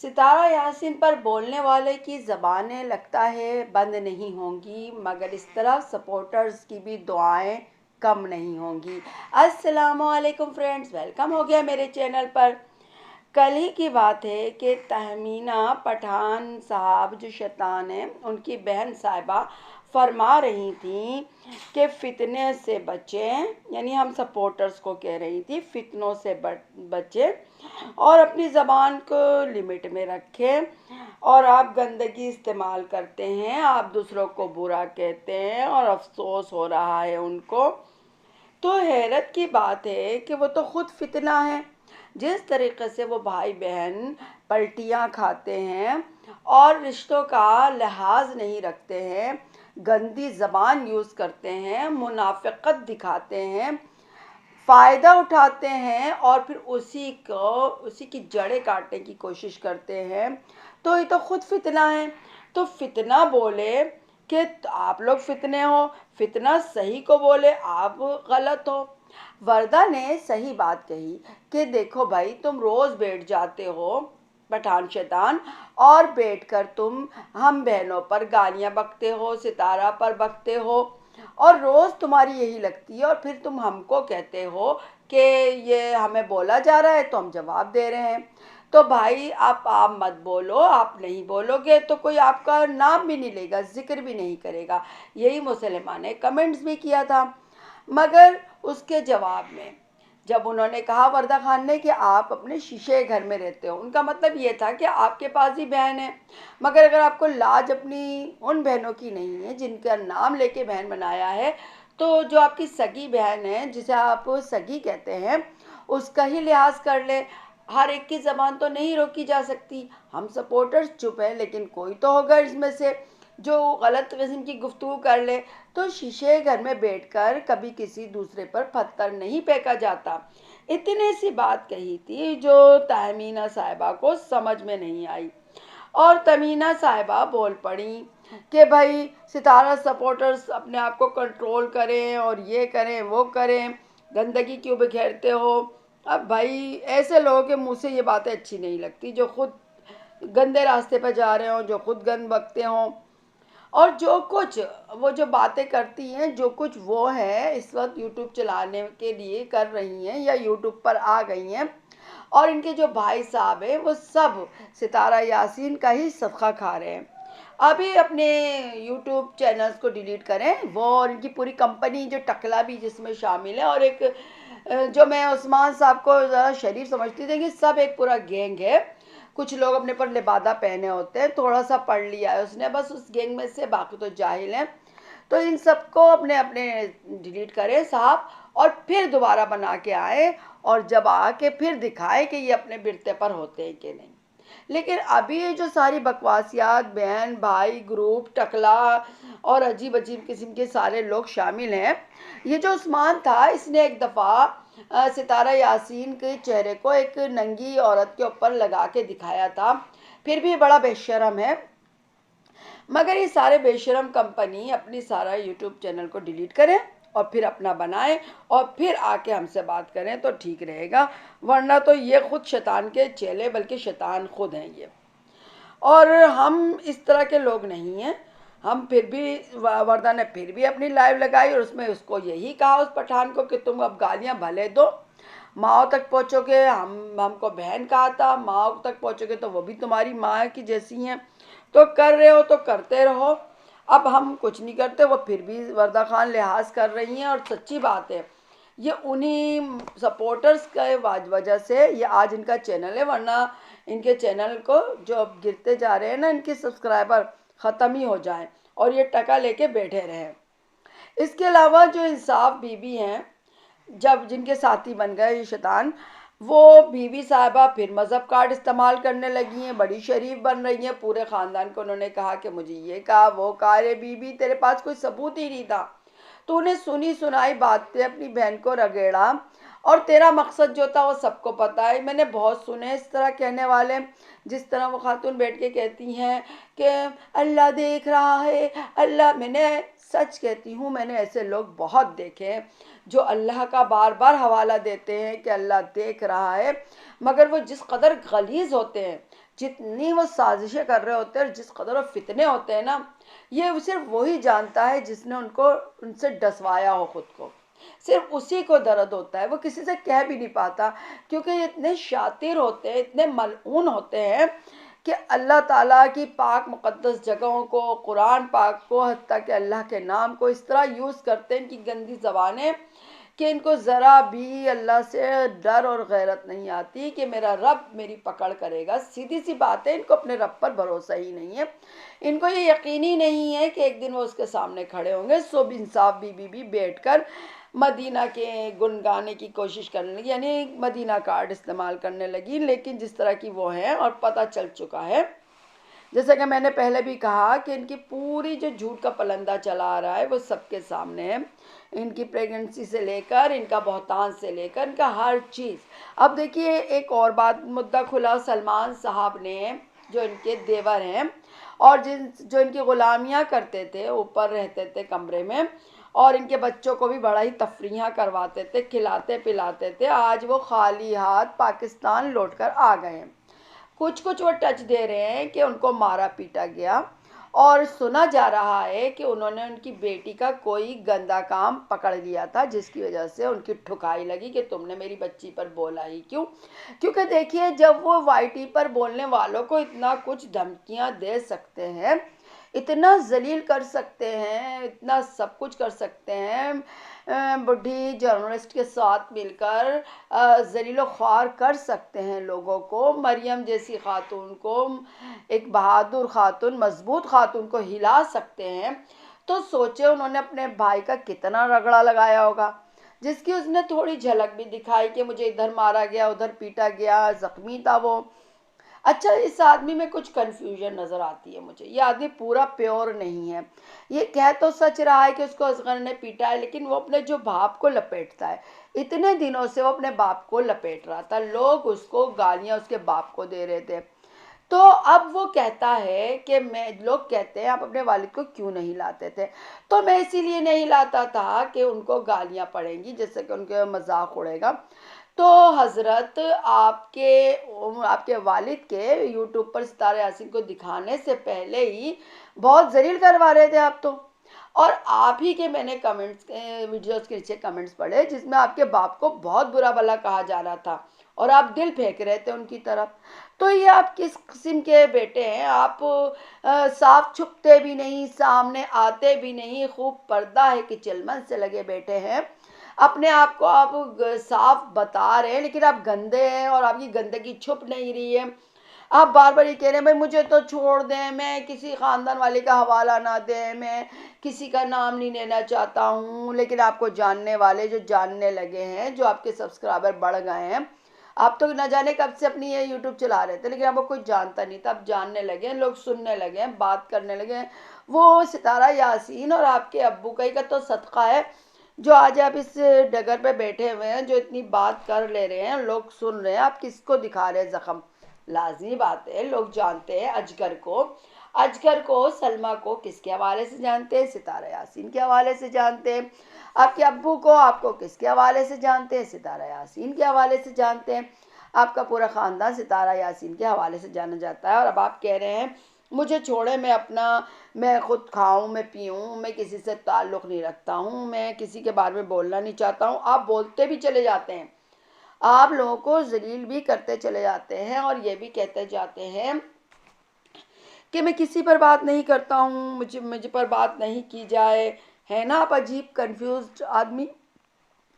सितारा यासीन पर बोलने वाले की ज़बानें लगता है बंद नहीं होंगी, मगर इस तरह सपोर्टर्स की भी दुआएं कम नहीं होंगी। अस्सलामुअलैकुम फ्रेंड्स, वेलकम हो गया मेरे चैनल पर। कल ही की बात है कि तहमीना पठान साहब जो शैतान हैं, उनकी बहन साहिबा फरमा रही थी कि फितने से बचें, यानी हम सपोर्टर्स को कह रही थी फितनों से बचें और अपनी ज़बान को लिमिट में रखें। और आप गंदगी इस्तेमाल करते हैं, आप दूसरों को बुरा कहते हैं और अफसोस हो रहा है उनको। तो हैरत की बात है कि वो तो खुद फितना है। जिस तरीके से वो भाई बहन पलटियाँ खाते हैं और रिश्तों का लिहाज नहीं रखते हैं, गंदी ज़बान यूज़ करते हैं, मुनाफिकत दिखाते हैं, फ़ायदा उठाते हैं और फिर उसी की जड़ें काटने की कोशिश करते हैं, तो ये तो खुद फितना है। तो फितना बोले कि आप लोग फितने हो, फितना सही को बोले आप गलत हो। वर्दा ने सही बात कही कि देखो भाई, तुम रोज़ बैठ जाते हो पठान शैतान और बैठकर तुम हम बहनों पर गालियां बकते हो, सितारा पर बकते हो और रोज़ तुम्हारी यही लगती है और फिर तुम हमको कहते हो कि ये हमें बोला जा रहा है तो हम जवाब दे रहे हैं। तो भाई आप मत बोलो, आप नहीं बोलोगे तो कोई आपका नाम भी नहीं लेगा, जिक्र भी नहीं करेगा। यही मुसलमान ने कमेंट्स भी किया था। मगर उसके जवाब में जब उन्होंने कहा वर्दा खान ने कि आप अपने शीशे घर में रहते हो, उनका मतलब ये था कि आपके पास ही बहन है, मगर अगर आपको लाज अपनी उन बहनों की नहीं है जिनका नाम लेके बहन बनाया है, तो जो आपकी सगी बहन है जिसे आप सगी कहते हैं उसका ही लिहाज कर ले। हर एक की ज़बान तो नहीं रोकी जा सकती। हम सपोर्टर्स चुप हैं, लेकिन कोई तो होगा इसमें से जो गलत किस्म की गुफ्तगू कर ले। तो शीशे घर में बैठकर कभी किसी दूसरे पर पत्थर नहीं फेंका जाता। इतनी सी बात कही थी जो तहमीना साहिबा को समझ में नहीं आई और तमीना साहिबा बोल पड़ी कि भाई सितारा सपोर्टर्स अपने आप को कंट्रोल करें और ये करें वो करें, गंदगी क्यों बिखेरते हो। अब भाई ऐसे लोगों के मुंह से ये बातें अच्छी नहीं लगती जो खुद गंदे रास्ते पर जा रहे हों, जो खुद गंद बकते हों और जो कुछ वो जो बातें करती हैं, जो कुछ वो है इस वक्त यूट्यूब चलाने के लिए कर रही हैं या यूट्यूब पर आ गई हैं। और इनके जो भाई साहब हैं वो सब सितारा यासीन का ही सदका खा रहे हैं। अभी अपने यूट्यूब चैनल्स को डिलीट करें, वो और इनकी पूरी कंपनी जो टकला भी जिसमें शामिल है और एक जो मैं उस्मान साहब को ज़रा शरीफ समझती थी कि सब एक पूरा गैंग है। कुछ लोग अपने पर लिबादा पहने होते हैं, थोड़ा सा पढ़ लिया है उसने बस उस गैंग में से, बाकी तो जाहिल हैं। तो इन सबको अपने अपने डिलीट करें साहब और फिर दोबारा बना के आए और जब आके फिर दिखाए कि ये अपने बिरते पर होते हैं कि नहीं। लेकिन अभी ये जो सारी बकवासियात बहन भाई ग्रुप टकला और अजीब अजीब किस्म के सारे लोग शामिल हैं, ये जो उस्मान था इसने एक दफ़ा सितारा यासीन के चेहरे को एक नंगी औरत के ऊपर लगा के दिखाया था। फिर भी बड़ा बेशरम है। मगर ये सारे बेशरम कंपनी अपनी सारा यूट्यूब चैनल को डिलीट करें और फिर अपना बनाएं और फिर आके हमसे बात करें तो ठीक रहेगा, वरना तो ये खुद शैतान के चेले बल्कि शैतान खुद हैं ये। और हम इस तरह के लोग नहीं हैं। हम फिर भी वर्दा ने फिर भी अपनी लाइव लगाई और उसमें उसको यही कहा उस पठान को कि तुम अब गालियां भले दो, माओ तक पहुँचोगे, हमको बहन कहा था, माओ तक पहुँचोगे तो वो भी तुम्हारी माँ की जैसी हैं, तो कर रहे हो तो करते रहो। अब हम कुछ नहीं करते, वो फिर भी वर्दा खान लिहाज कर रही हैं और सच्ची बात है ये उन्हीं सपोर्टर्स के वजह से ये आज इनका चैनल है, वरना इनके चैनल को जो अब गिरते जा रहे हैं ना, इनके सब्सक्राइबर ख़त्म ही हो जाएं और ये टका लेके बैठे रहें। इसके अलावा जो इंसाफ बीबी हैं, जब जिनके साथी बन गए ये शैतान, वो बीवी साहिबा फिर मज़हब कार्ड इस्तेमाल करने लगी हैं, बड़ी शरीफ बन रही हैं। पूरे ख़ानदान को उन्होंने कहा कि मुझे ये कहा वो कहा। अरे बीबी, तेरे पास कोई सबूत ही नहीं था, तूने सुनी सुनाई बात पे अपनी बहन को रगेड़ा और तेरा मकसद जो था वो सबको पता है। मैंने बहुत सुने इस तरह कहने वाले, जिस तरह वो खातून बैठ के कहती हैं कि अल्लाह देख रहा है, अल्लाह। मैंने सच कहती हूँ, मैंने ऐसे लोग बहुत देखे हैं जो अल्लाह का बार बार हवाला देते हैं कि अल्लाह देख रहा है, मगर वो जिस कदर गलीज होते हैं, जितनी वो साजिशें कर रहे होते हैं और जिस कदर वो फितने होते हैं ना, ये सिर्फ वही जानता है जिसने उनको उनसे डसवाया हो खुद को। सिर्फ उसी को दर्द होता है, वो किसी से कह भी नहीं पाता, क्योंकि ये इतने शातिर होते हैं, इतने मलऊन होते हैं कि अल्लाह ताला की पाक मुक़द्दस जगहों को, कुरान पाक को, हत्ता कि अल्लाह के नाम को इस तरह यूज़ करते हैं, इनकी गंदी ज़बानें, कि इनको ज़रा भी अल्लाह से डर और गैरत नहीं आती कि मेरा रब मेरी पकड़ करेगा। सीधी सी बात है, इनको अपने रब पर भरोसा ही नहीं है। इनको ये यकीन ही नहीं है कि एक दिन वो उसके सामने खड़े होंगे। शुभ इंसाफ बीबी भी बैठ कर मदीना के गुन गाने की कोशिश करने लगी, यानी मदीना कार्ड इस्तेमाल करने लगी, लेकिन जिस तरह की वो हैं और पता चल चुका है, जैसा कि मैंने पहले भी कहा कि इनकी पूरी जो झूठ का पलंदा चला आ रहा है वो सबके सामने है। इनकी प्रेगनेंसी से लेकर, इनका बहतान से लेकर, इनका हर चीज़। अब देखिए एक और बात, मुद्दा खुला सलमान साहब ने, जो इनके देवर हैं और जो इनकी ग़ुलामियाँ करते थे, ऊपर रहते थे कमरे में, और इनके बच्चों को भी बड़ा ही तफरीहाँ करवाते थे, खिलाते पिलाते थे, आज वो खाली हाथ पाकिस्तान लौट कर आ गए हैं। कुछ कुछ वो टच दे रहे हैं कि उनको मारा पीटा गया, और सुना जा रहा है कि उन्होंने उनकी बेटी का कोई गंदा काम पकड़ लिया था, जिसकी वजह से उनकी ठुकाई लगी कि तुमने मेरी बच्ची पर बोला ही क्यों। क्योंकि देखिए, जब वो वाईटी पर बोलने वालों को इतना कुछ धमकियां दे सकते हैं, इतना जलील कर सकते हैं, इतना सब कुछ कर सकते हैं, बुढ़ी जर्नलिस्ट के साथ मिलकर जलील ख्वार कर सकते हैं लोगों को, मरियम जैसी खातून को, एक बहादुर खातून, मजबूत खातून को हिला सकते हैं, तो सोचे उन्होंने अपने भाई का कितना रगड़ा लगाया होगा, जिसकी उसने थोड़ी झलक भी दिखाई कि मुझे इधर मारा गया, उधर पीटा गया, जख्मी था वो। अच्छा, इस आदमी में कुछ कन्फ्यूजन नज़र आती है मुझे, ये आदमी पूरा प्योर नहीं है। ये कह तो सच रहा है कि उसको असगर ने पीटा है, लेकिन वो अपने जो बाप को लपेटता है, इतने दिनों से वो अपने बाप को लपेट रहा था, लोग उसको गालियां उसके बाप को दे रहे थे। तो अब वो कहता है कि मैं, लोग कहते हैं आप अपने वालिद को क्यों नहीं लाते थे, तो मैं इसीलिए नहीं लाता था कि उनको गालियां पड़ेंगी, जैसे कि उनके मजाक उड़ेगा। तो हज़रत, आपके वालिद के यूट्यूब पर सितारा यासीन को दिखाने से पहले ही बहुत जलील करवा रहे थे आप तो। और आप ही के मैंने कमेंट्स, वीडियोस के नीचे कमेंट्स पढ़े जिसमें आपके बाप को बहुत बुरा भला कहा जा रहा था, और आप दिल फेंक रहे थे उनकी तरफ। तो ये आप किस किस्म के बेटे हैं? आप साफ छुपते भी नहीं, सामने आते भी नहीं, खूब पर्दा है कि चिलमन से लगे बैठे हैं। अपने आप को आप साफ बता रहे हैं, लेकिन आप गंदे हैं और आपकी गंदगी छुप नहीं रही है। आप बार बार ये कह रहे हैं भाई मुझे तो छोड़ दें, मैं किसी ख़ानदान वाले का हवाला ना दें, मैं किसी का नाम नहीं लेना चाहता हूँ, लेकिन आपको जानने वाले जो जानने लगे हैं, जो आपके सब्सक्राइबर बढ़ गए हैं, आप तो न जाने कब से अपनी ये यूट्यूब चला रहे थे, लेकिन आपको कोई जानता नहीं था, अब जानने लगे हैं, लोग सुनने लगे हैं, बात करने लगे हैं। वो सितारा यासीन और आपके अब्बू का ही का तो सदका है जो आज आप इस डगर पे बैठे हुए हैं, जो इतनी बात कर ले रहे हैं, लोग सुन रहे हैं, आप किसको दिखा रहे हैं जख्म। लाजमी बात है, लोग जानते हैं अजगर को सलमा को किसके हवाले से जानते हैं? सितारा यासीन के हवाले से जानते हैं। आपके अब्बू को आपको किसके हवाले से जानते हैं? सितारा यासीन के हवाले से जानते हैं। आपका पूरा ख़ानदान सितारा यासीन के हवाले से जाना जाता है, और अब आप कह रहे हैं मुझे छोड़े, मैं खुद खाऊं, मैं पीऊं, मैं किसी से ताल्लुक़ नहीं रखता हूं, मैं किसी के बारे में बोलना नहीं चाहता हूं। आप बोलते भी चले जाते हैं, आप लोगों को जलील भी करते चले जाते हैं, और ये भी कहते जाते हैं कि मैं किसी पर बात नहीं करता हूँ, मुझे पर बात नहीं की जाए। है ना आप अजीब कंफ्यूज्ड आदमी।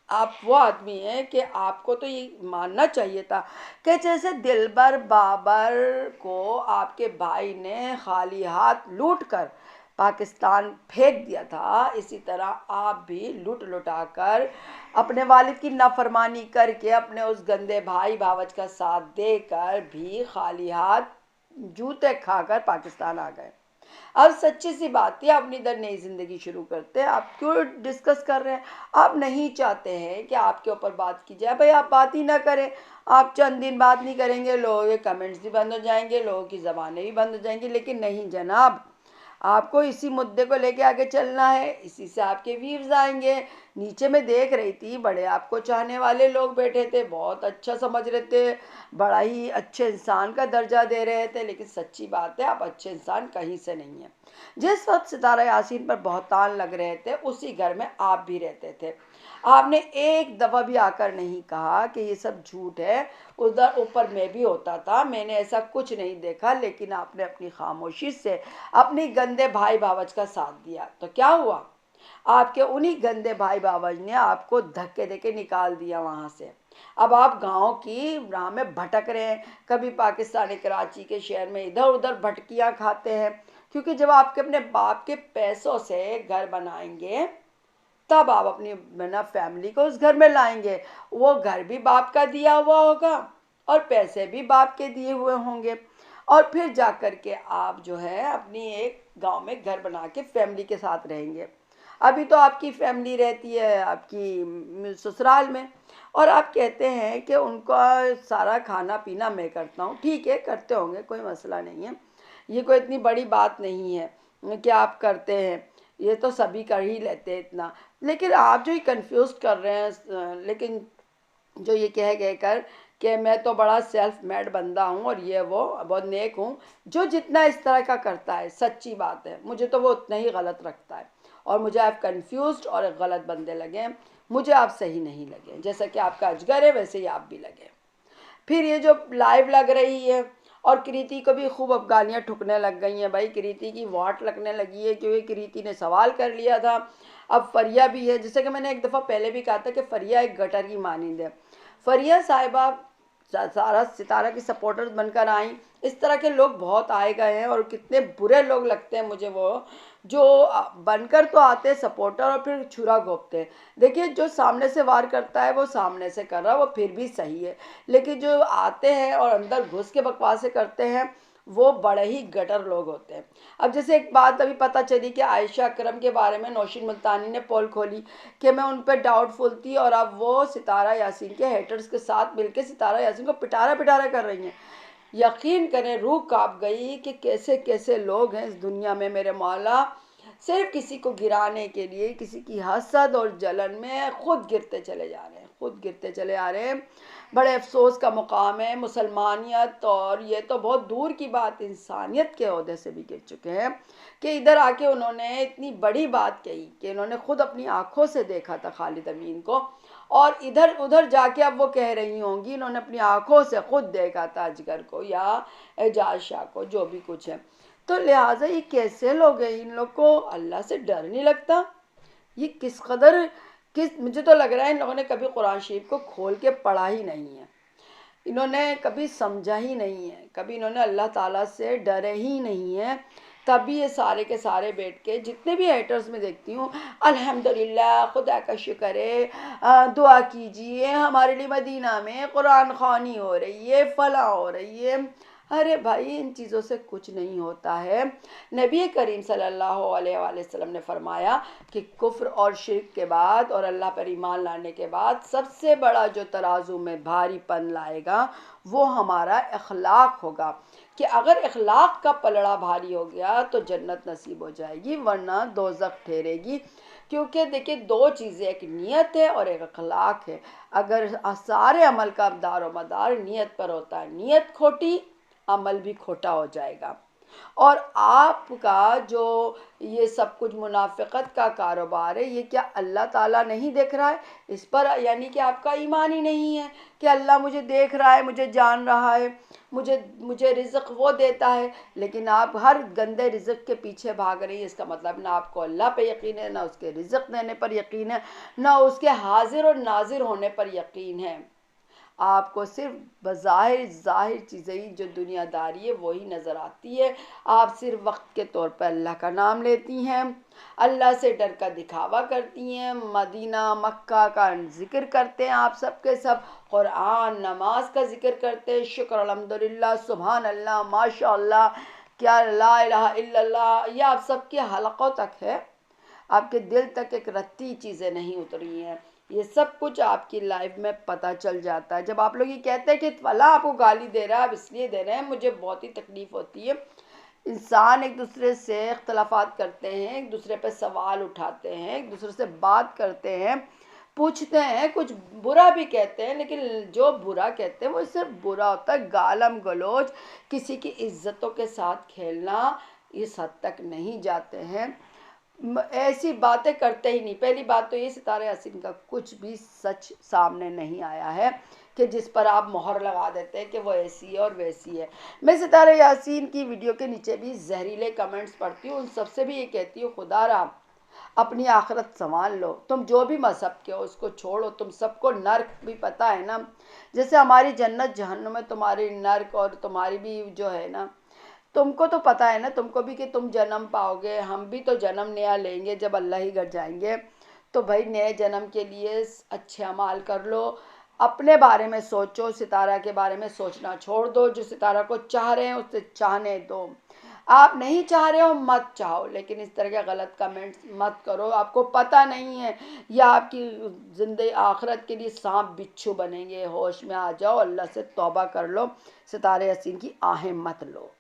आप वो आदमी हैं कि आपको तो ये मानना चाहिए था कि जैसे दिलबर बाबर को आपके भाई ने खाली हाथ लूट कर पाकिस्तान फेंक दिया था, इसी तरह आप भी लूट लुटा कर अपने वालिद की नाफरमानी करके अपने उस गंदे भाई भावज का साथ देकर भी खाली हाथ जूते खाकर पाकिस्तान आ गए। अब सच्ची सी बात है, अपनी इधर नई ज़िंदगी शुरू करते हैं। आप क्यों डिस्कस कर रहे हैं? आप नहीं चाहते हैं कि आपके ऊपर बात की जाए, भाई आप बात ही ना करें। आप चंद दिन बात नहीं करेंगे, लोगों के कमेंट्स भी बंद हो जाएंगे, लोगों की ज़बानें भी बंद हो जाएंगी। लेकिन नहीं जनाब, आपको इसी मुद्दे को लेके आगे चलना है, इसी से आपके व्यूज़ आएंगे। नीचे मैं देख रही थी, बड़े आपको चाहने वाले लोग बैठे थे, बहुत अच्छा समझ रहे थे, बड़ा ही अच्छे इंसान का दर्जा दे रहे थे। लेकिन सच्ची बात है, आप अच्छे इंसान कहीं से नहीं हैं। जिस वक्त सितारा यासीन पर बहतान लग रहे थे, उसी घर में आप भी रहते थे। आपने एक दफ़ा भी आकर नहीं कहा कि ये सब झूठ है, उधर ऊपर मैं भी होता था, मैंने ऐसा कुछ नहीं देखा। लेकिन आपने अपनी खामोशी से अपनी गंदे भाई बावज का साथ दिया। तो क्या हुआ? आपके उन्हीं गंदे भाई बावज ने आपको धक्के देके निकाल दिया वहाँ से। अब आप गांव की राह में भटक रहे हैं, कभी पाकिस्तानी कराची के शहर में इधर उधर भटकियाँ खाते हैं। क्योंकि जब आपके अपने बाप के पैसों से घर बनाएंगे, तब आप अपनी ना फैमिली को उस घर में लाएंगे। वो घर भी बाप का दिया हुआ होगा और पैसे भी बाप के दिए हुए होंगे, और फिर जा कर के आप जो है अपनी एक गांव में घर बना के फैमिली के साथ रहेंगे। अभी तो आपकी फैमिली रहती है आपकी ससुराल में, और आप कहते हैं कि उनका सारा खाना पीना मैं करता हूँ। ठीक है, करते होंगे, कोई मसला नहीं है, ये कोई इतनी बड़ी बात नहीं है कि आप करते हैं, ये तो सभी कर ही लेते हैं इतना। लेकिन आप जो ये कंफ्यूज कर रहे हैं, लेकिन जो ये कह गए कर कि मैं तो बड़ा सेल्फ मेड बंदा हूँ और ये वो बहुत नेक हूँ, जो जितना इस तरह का करता है, सच्ची बात है, मुझे तो वो उतना ही गलत रखता है। और मुझे आप कंफ्यूज्ड और गलत बंदे लगे, मुझे आप सही नहीं लगे। जैसा कि आपका अजगर है, वैसे ही आप भी लगे। फिर ये जो लाइव लग रही है, और कृति को भी खूब अफगानियाँ ठुकने लग गई हैं। भाई कृति की वाट लगने लगी है, क्योंकि कृति ने सवाल कर लिया था। अब फरिया भी है, जैसे कि मैंने एक दफ़ा पहले भी कहा था कि फरिया एक गटर की मानिंद है। फरिया साहिबा सारा सितारा की सपोर्टर्स बनकर आई। इस तरह के लोग बहुत आए गए हैं, और कितने बुरे लोग लगते हैं मुझे वो, जो बनकर तो आते हैं सपोर्टर और फिर छुरा घोंपते हैं। देखिए, जो सामने से वार करता है वो सामने से कर रहा है, वो फिर भी सही है। लेकिन जो आते हैं और अंदर घुस के बकवासें करते हैं, वो बड़े ही गटर लोग होते हैं। अब जैसे एक बात अभी पता चली कि आयशा अकरम के बारे में नौशीन मुल्तानी ने पोल खोली कि मैं उन पर डाउटफुल थी, और अब वो सितारा यासीन के हेटर्स के साथ मिलकर सितारा यासीन को पिटारा पिटारा कर रही हैं। यकीन करें, रूह कांप गई कि कैसे कैसे लोग हैं इस दुनिया में मेरे मौला। सिर्फ किसी को गिराने के लिए, किसी की हसद और जलन में खुद गिरते चले जा रहे हैं, खुद गिरते चले आ रहे हैं। बड़े अफसोस का मुकाम है, मुसलमानियत और ये तो बहुत दूर की बात, इंसानियत के ओहदे से भी गिर चुके हैं कि इधर आके उन्होंने इतनी बड़ी बात कही कि इन्होंने खुद अपनी आंखों से देखा था खालिद अमीन को, और इधर उधर जाके अब वो कह रही होंगी इन्होंने अपनी आंखों से खुद देखा था अजगर को या एजाज शाह को, जो भी कुछ है। तो लिहाजा ये कैसे लोग हैं, इन लोग को अल्लाह से डर नहीं लगता? ये किस कदर, किस, मुझे तो लग रहा है इन लोगों ने कभी कुरान शरीफ को खोल के पढ़ा ही नहीं है, इन्होंने कभी समझा ही नहीं है, कभी इन्होंने अल्लाह ताला से डरे ही नहीं है। तभी ये सारे के सारे बैठ के, जितने भी हेटर्स में देखती हूँ, अल्हम्दुलिल्लाह, खुदा का शुक्र है, दुआ कीजिए हमारे लिए, मदीना में कुरान ख़वानी हो रही है, फला हो रही है। अरे भाई, इन चीज़ों से कुछ नहीं होता है। नबी करीम सल्लल्लाहु अलैहि वसल्लम ने फरमाया कि कुफ्र और शिर्क के बाद और अल्लाह पर ईमान लाने के बाद सबसे बड़ा जो तराजू में भारीपन लाएगा, वो हमारा अखलाक होगा। कि अगर अखलाक का पलड़ा भारी हो गया तो जन्नत नसीब हो जाएगी, वरना दोज़ख ठहरेगी। क्योंकि देखिए, दो चीज़ें, एक नियत है और एक अखलाक है। अगर सारे अमल का दारो मदार नियत पर होता है, नियत खोटी, अमल भी खोटा हो जाएगा। और आपका जो ये सब कुछ मुनाफिकत का कारोबार है, ये क्या अल्लाह ताला नहीं देख रहा है इस पर? यानी कि आपका ईमान ही नहीं है कि अल्लाह मुझे देख रहा है, मुझे जान रहा है, मुझे मुझे रिज़्क़ वो देता है। लेकिन आप हर गंदे रिज़्क़ के पीछे भाग रही है। इसका मतलब ना आपको अल्लाह पे यकीन है, ना उसके रिज़्क़ देने पर यकीन है, ना उसके हाजिर और नाजिर होने पर यकीन है। आपको सिर्फ बज़ाहिर ज़ाहिर चीज़ें ही जो दुनियादारी है वही नज़र आती है। आप सिर्फ वक्त के तौर पर अल्लाह का नाम लेती हैं, अल्लाह से डर का दिखावा करती हैं, मदीना मक्का का ज़िक्र करते हैं, आप सब के सब कुरान नमाज का ज़िक्र करते हैं, शुक्र अल्हम्दुलिल्लाह सुभान अल्लाह माशा अल्लाह क्या ला इलाहा इल्लल्लाह ये आप सबके हलकों तक है, आपके दिल तक एक रत्ती चीज़ें नहीं उतरी हैं। ये सब कुछ आपकी लाइफ में पता चल जाता है। जब आप लोग ये कहते हैं कि फला आपको गाली दे रहा है, आप इसलिए दे रहे हैं, मुझे बहुत ही तकलीफ़ होती है। इंसान एक दूसरे से इख्तलाफात करते हैं, एक दूसरे पे सवाल उठाते हैं, एक दूसरे से बात करते हैं, पूछते हैं, कुछ बुरा भी कहते हैं, लेकिन जो बुरा कहते हैं वो सिर्फ बुरा होता है। गालम गलोच, किसी की इज्जतों के साथ खेलना, इस हद तक नहीं जाते हैं। ऐसी बातें करते ही नहीं। पहली बात तो ये, सितारे यासीन का कुछ भी सच सामने नहीं आया है कि जिस पर आप मोहर लगा देते हैं कि वो ऐसी है और वैसी है। मैं सितारे यासीन की वीडियो के नीचे भी जहरीले कमेंट्स पढ़ती हूँ, उन सबसे भी ये कहती हूँ, खुदा रा अपनी आखिरत संभाल लो। तुम जो भी मजहब के हो उसको छोड़ो, तुम सबको नर्क भी पता है ना। जैसे हमारी जन्नत जहन्नुम है, तुम्हारी नर्क और तुम्हारी भी जो है ना, तुमको तो पता है ना, तुमको भी कि तुम जन्म पाओगे, हम भी तो जन्म नया लेंगे जब अल्लाह ही घर जाएंगे। तो भाई नए जन्म के लिए अच्छे अमाल कर लो, अपने बारे में सोचो, सितारा के बारे में सोचना छोड़ दो। जो सितारा को चाह रहे हैं उससे चाहने दो, आप नहीं चाह रहे हो मत चाहो, लेकिन इस तरह के गलत कमेंट्स मत करो। आपको पता नहीं है या आपकी जिंदगी आखिरत के लिए सांप बिच्छू बनेंगे। होश में आ जाओ, अल्लाह से तौबा कर लो, सितारे यासीन की आहें मत लो।